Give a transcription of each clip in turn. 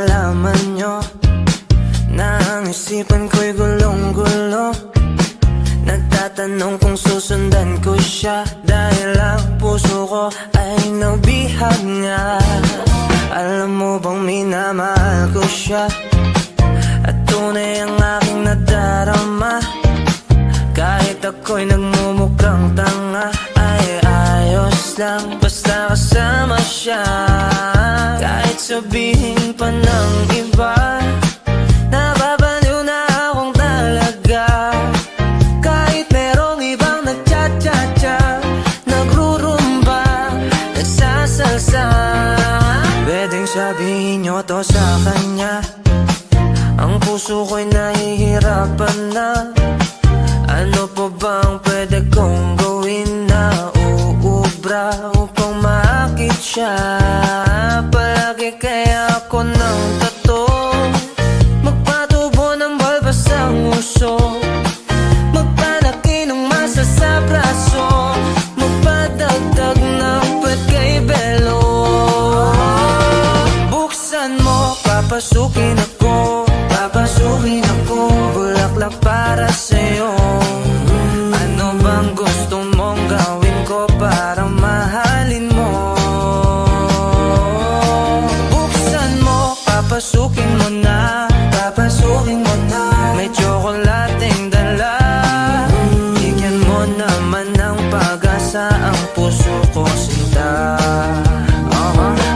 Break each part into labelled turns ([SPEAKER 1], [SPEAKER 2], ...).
[SPEAKER 1] malaman nyo na ang isipan ko'y gulong-gulo. Nagtatanong kung susundan ko siya, dahil ang puso ko ay nabihag nga. Alam mo bang minamahal ko siya, at tunay ang aking nadarama. Kahit ako'y nagmumukhang tanga, ay ayos lang basta kasama siya. Kahit sabihin pa ng iba, nababaliw na akong talaga. Kahit merong ibang nagchat-chat-chat, nagrurumba, nagsasalsa. Pwedeng sabihin nyo to sa kanya, ang puso ko'y nahihirapan na. Ano pa bang pwede kong gawin na uubra upang maakit siya? Palagi kaya ako ng tato, magpatubo ng balbas ang uso, magpalaki ng masa sa braso, magpadagdag ng puwet kay Belo. Buksan mo, papasukin ako, papasukin ako, bulaklak para sa'yo. Ano bang gusto mong gawin ko para mahalin mo? Buksan mo, papasukin mo na, papasukin mo na. May tsokolating dala, bigyan mo naman ng pag-asa ang puso ko, sinta.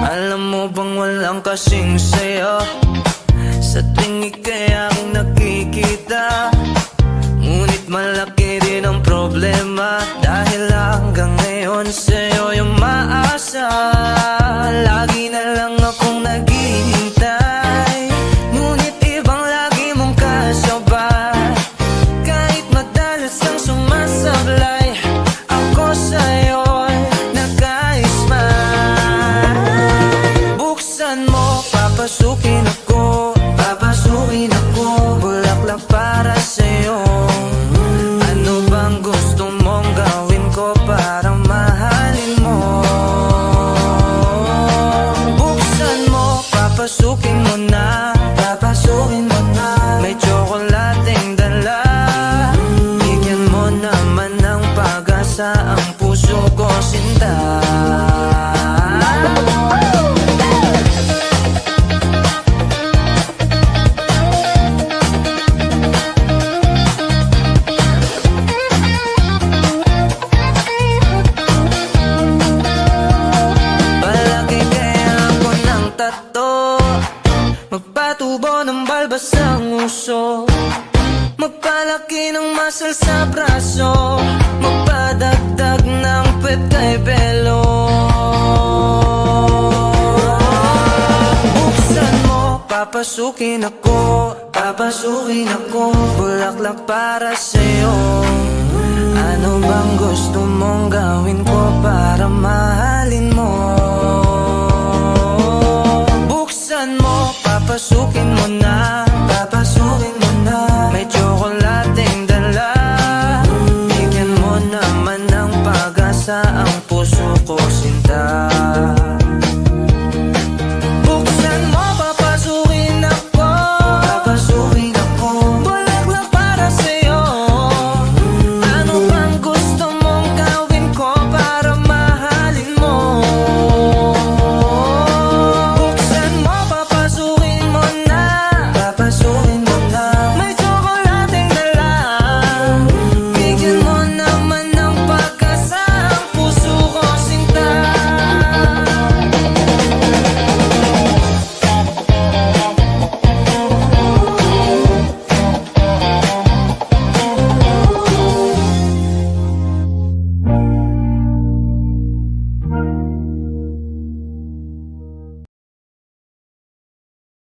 [SPEAKER 1] Alam mo bang walang kasing sayo sa tuwing ika'y aking nakikita? Ngunit malaki rin ang problema, dahil hanggang ngayon sa'yo yung maasa. Lagi na lang akong naghihintay, ngunit ibang lagi mong kasabay. Kahit madalas ang sumasablay, ako sa'yo'y nagka-smile. Buksan mo, papasukin ako, papasukin ako, bulaklak para sa'yo. Ano bang gusto mong gawin ko para mahalin mo? Buksan mo, papasukin mo na, papasukin mo na. May tsokolating dala, bigyan mo naman ng pag-asa ang puso ko, sinta. Magpatubo ng balbas ang uso, magpalaki ng muscle sa braso, magpadagdag ng puwet kay Belo. Buksan mo, papasukin ako, papasukin ako, bulaklak para sa'yo. Ano bang gusto mong gawin ko para mahalin mo? Buksan mo, papasukin mo na,